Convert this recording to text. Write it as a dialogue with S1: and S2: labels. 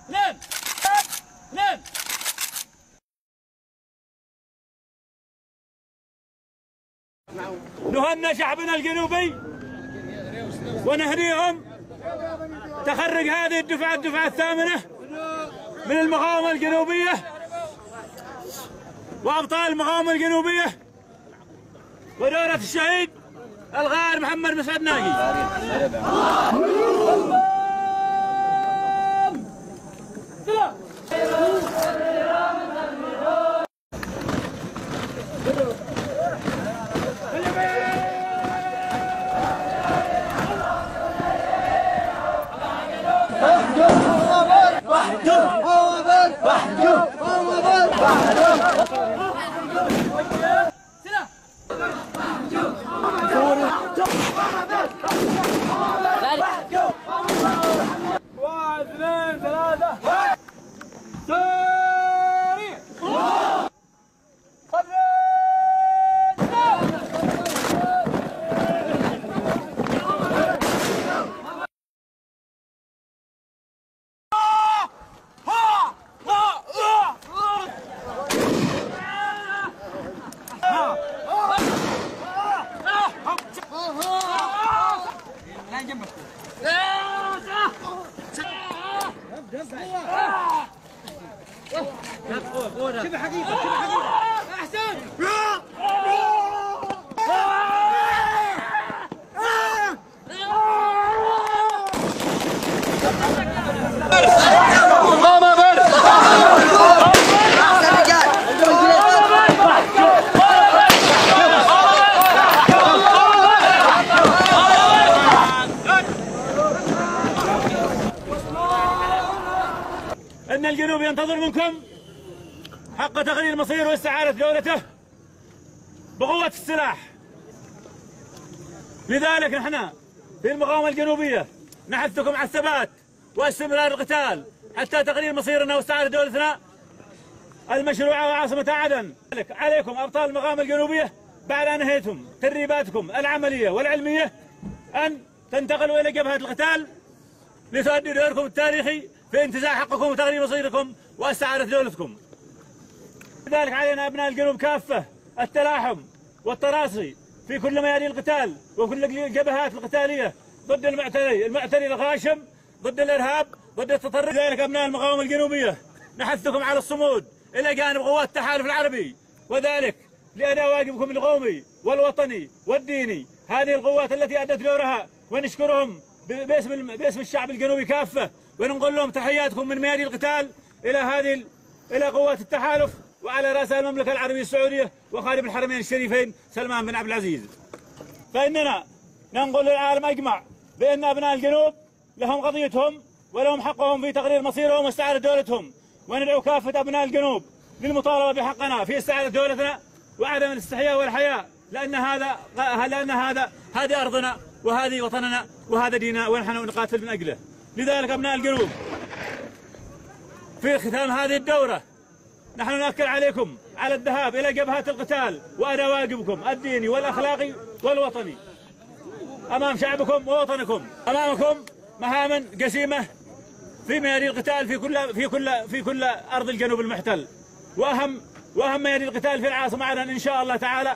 S1: اثنين اثنين. نهنئ شعبنا الجنوبي ونهنيهم تخرج هذه الدفعة الثامنة من المقاومة الجنوبية وأبطال المقاومة الجنوبية ودورة الشهيد الغار محمد مسعد ناقي. واحد اثنين ثلاثة سوري شبه حقيقة أحسن. إن الجنوب ينتظر منكم حق تغيير مصيره واستعادة دولته بقوة السلاح. لذلك نحن في المقاومة الجنوبية نحثكم على الثبات واستمرار القتال حتى تغيير مصيرنا واستعادة دولتنا المشروعة وعاصمة عدن. عليكم أبطال المقاومة الجنوبية بعد أن نهيتم تدريباتكم العملية والعلمية أن تنتقلوا إلى جبهة القتال لتؤدوا دوركم التاريخي في انتزاع حقكم وتغيير مصيركم واستعادة دولتكم. لذلك علينا أبناء الجنوب كافة التلاحم والتراصي في كل ميادين القتال وكل الجبهات القتالية ضد المعتدي الغاشم، ضد الإرهاب، ضد التطرف. لذلك أبناء المقاومة الجنوبية نحثكم على الصمود إلى جانب قوات التحالف العربي، وذلك لأداء واجبكم القومي والوطني والديني. هذه القوات التي أدت دورها ونشكرهم باسم الشعب الجنوبي كافة، وننقل لهم تحياتكم من ميادين القتال إلى قوات التحالف وعلى رأسها المملكة العربية السعودية وخادم الحرمين الشريفين سلمان بن عبد العزيز. فإننا ننقل للعالم أجمع بأن أبناء الجنوب لهم قضيتهم ولهم حقهم في تقرير مصيرهم واستعادة دولتهم، وندعو كافة أبناء الجنوب للمطالبة بحقنا في استعادة دولتنا وعدم الاستحياء والحياء، لأن هذه أرضنا وهذه وطننا وهذا ديننا ونحن نقاتل من أجله. لذلك أبناء الجنوب في ختام هذه الدورة نحن نؤكد عليكم على الذهاب إلى جبهات القتال وأداء واجبكم الديني والأخلاقي والوطني أمام شعبكم ووطنكم. أمامكم مهام جسيمة في ميادين القتال في كل أرض الجنوب المحتل، وأهم ميادين القتال في العاصمة عدن إن شاء الله تعالى.